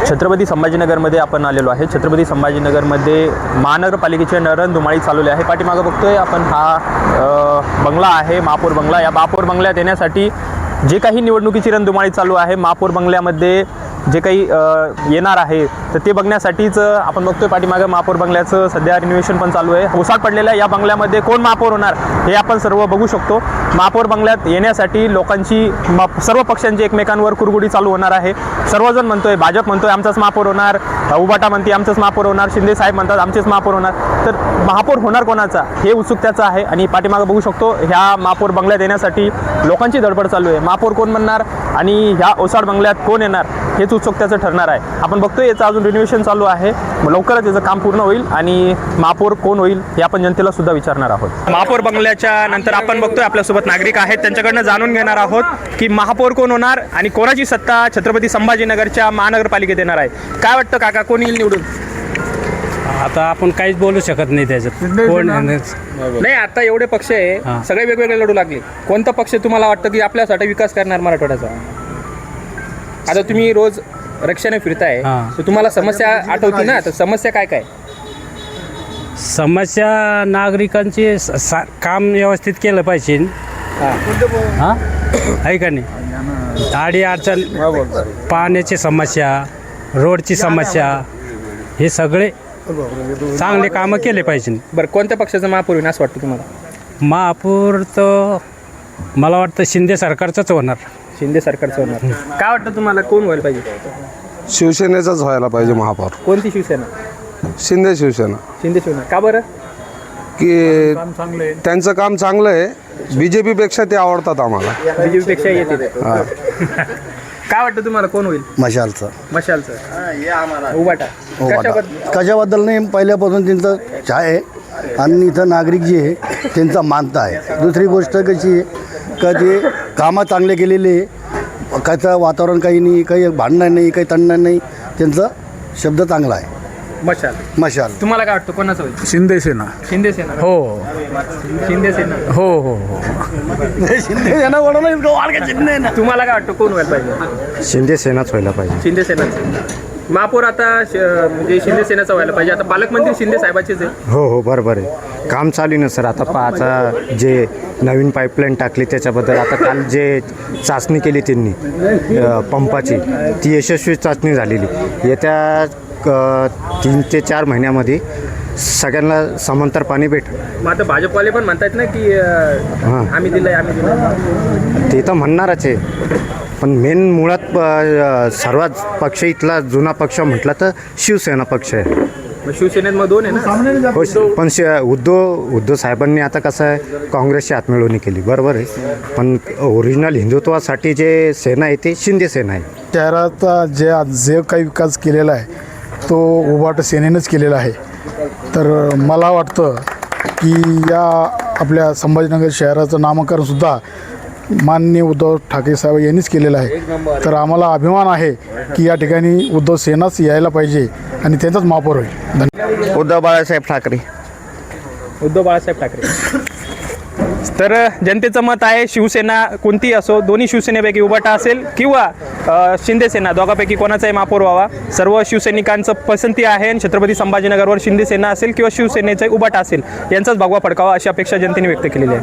छत्रपती संभाजीनगरमध्ये आपण आलेलो आहे। छत्रपती संभाजीनगरमध्ये महानगरपालिकेचे नरंधुमाळी चालवले आहे। पाठीमागं बघतोय आपण हा बंगला आहे, महापौर बंगला। या महापौर बंगल्यात येण्यासाठी जे काही निवडणुकीची रणधुमाळी चालू आहे, महापौर बंगल्यामध्ये जे काही येणार आहे तर ते बघण्यासाठीच आपण बघतोय पाठीमागं महापौर बंगल्याचं सध्या रिनोव्हेशन पण चालू आहे। ओसाड पडलेल्या या बंगल्यामध्ये कोण महापौर होणार हे आपण सर्व बघू शकतो। महापौर बंगल्यात येण्यासाठी लोकांची सर्व पक्षांची एकमेकांवर कुरगुडी चालू होणार आहे। सर्वजण म्हणतोय, भाजप म्हणतोय आमचाच महापौर होणार, उबाटा म्हणते आमचाच महापौर होणार, शिंदे साहेब म्हणतात आमचेच महापौर होणार। तर महापौर होणार कोणाचा हे उत्सुकतेचं आहे। आणि पाठीमागं बघू शकतो ह्या महापौर बंगल्यात येण्यासाठी लोकांची धडपड चालू आहे। महापौर कोण म्हणणार आणि ह्या ओसाड बंगल्यात कोण येणार हेच उत्सुकतेचं ठरणार आहे। आपण बघतोय याचं अजून रिनोव्हेशन चालू आहे, लवकरच याचं काम पूर्ण होईल आणि महापौर कोण होईल हे आपण जनतेला सुद्धा विचारणार आहोत। महापौर बंगल्याच्या नंतर आपण बघतोय आपल्यासोबत नागरिक आहेत, त्यांच्याकडनं जाणून घेणार आहोत की महापौर कोण होणार आणि कोणाची सत्ता छत्रपती संभाजीनगरच्या महानगरपालिकेत येणार आहे। काय वाटतं काका, कोण येईल निवडून? आता आपण काहीच बोलू शकत नाही त्याच्यात कोण नाही, आता एवढे पक्ष आहे, सगळे वेगवेगळे लढू लागले। कोणता पक्ष तुम्हाला वाटतं की आपल्यासाठी विकास करणार मराठवाड्याचा? आता तुम्ही रोज रक्षाने फिरताय तर तुम्हाला समस्या आठवती ना, तर समस्या काय काय? समस्या नागरिकांची काम व्यवस्थित केलं पाहिजे, हां आहे का नाही? अडी अडचण, पाण्याची समस्या, रोडची समस्या, हे सगळे चांगले कामं केले पाहिजे। बरं, कोणत्या पक्षाचा महापौर होईल असं वाटतं तुम्हाला? महापौर तर मला वाटतं शिंदे सरकारचंच होणार। शिंदे सरकारचं होणार। काय वाटतं तुम्हाला, कोण व्हायला पाहिजे? शिवसेनेचाच व्हायला पाहिजे महापौर। कोणती शिवसेना? शिंदे शिवसेना। शिंदे शिवसेना का बरं? की त्यांचं काम चांगलं आहे, बीजेपी पेक्षा ते आवडतात आम्हाला। बीजेपी पेक्षा येते। काय वाटतं तुम्हाला, कोण होईल? मशालचं उबाटा कशाबद्दल नाही, पहिल्यापासून त्यांचं छाय आहे आणि इथं नागरिक जे आहे त्यांचा मानता आहे। दुसरी गोष्ट कशी आहे का ते कामं चांगले केलेले आहे, कायचं वातावरण काही नाही, काही भांडणं नाही, काही तंडण नाही, त्यांचा शब्द चांगला आहे। मशाल तुम्हाला काय वाटतं, कोणाचं होईल? शिंदे सेना। शिंदे सेना। हो शिंदे सेना। हो हो हो शिंदे सेना तुम्हाला काय वाटतं, कोण व्हायला पाहिजे? शिंदे सेनाच व्हायला पाहिजे। शिंदे सेना महापौर आता म्हणजे शिंदे सेनेचा व्हायला पाहिजे। आता पालकमंत्री शिंदे साहेबाचेच आहे। हो हो बरोबर आहे, काम चालू ना सर। आता आता जे नवीन पाईपलाईन टाकली त्याच्याबद्दल आता काल जे चाचणी केली त्यांनी पंपाची, ती यशस्वी चाचणी झालेली। येत्या 3 ते 4 महिन्यामध्ये सगळ्यांना समांतर पाणी भेटेल। मग आता भाजपवाले पण म्हणतात ना की आम्ही दिलंय आम्ही दिलं, ते तर म्हणणारच आहे, पण मेन मुळात सर्वात पक्ष इथला जुना पक्ष म्हटलं तर शिवसेना पक्ष आहे। शिवसेनेत मग 2 आहे ना? हो, पण उद्धव साहेबांनी आता कसं आहे काँग्रेसची हातमिळवणी केली, बरोबर आहे, पण ओरिजिनल हिंदुत्वासाठी जे सेना आहे ते शिंदे सेना आहे। शहराचा जे काही विकास केलेला आहे तो उबाटा सेनेनंच केलेला आहे। तर मला वाटतं की या आपल्या संभाजीनगर शहराचं नामकरणसुद्धा माननीय उद्धव ठाकरे साहेब यांनीच केलेलं आहे। तर आम्हाला अभिमान आहे की या ठिकाणी उद्धव सेनाच यायला पाहिजे आणि त्यांचाच महापौर होईल। धन्यवाद। उद्धव बाळासाहेब ठाकरे। तर जनतेचं मत आहे शिवसेना कोणती असो, दोन्ही शिवसेनेपैकी उबाटा असेल किंवा शिंदे सेना, दोघांपैकी कोणाचाही महापौर व्हावा। सर्व शिवसैनिकांचं पसंती आहे आणि छत्रपती संभाजीनगरवर शिंदे सेना असेल किंवा शिवसेनेचा उबाटा असेल यांचाच भगवा फडकावा अशी अपेक्षा जनतेने व्यक्त केलेली आहे।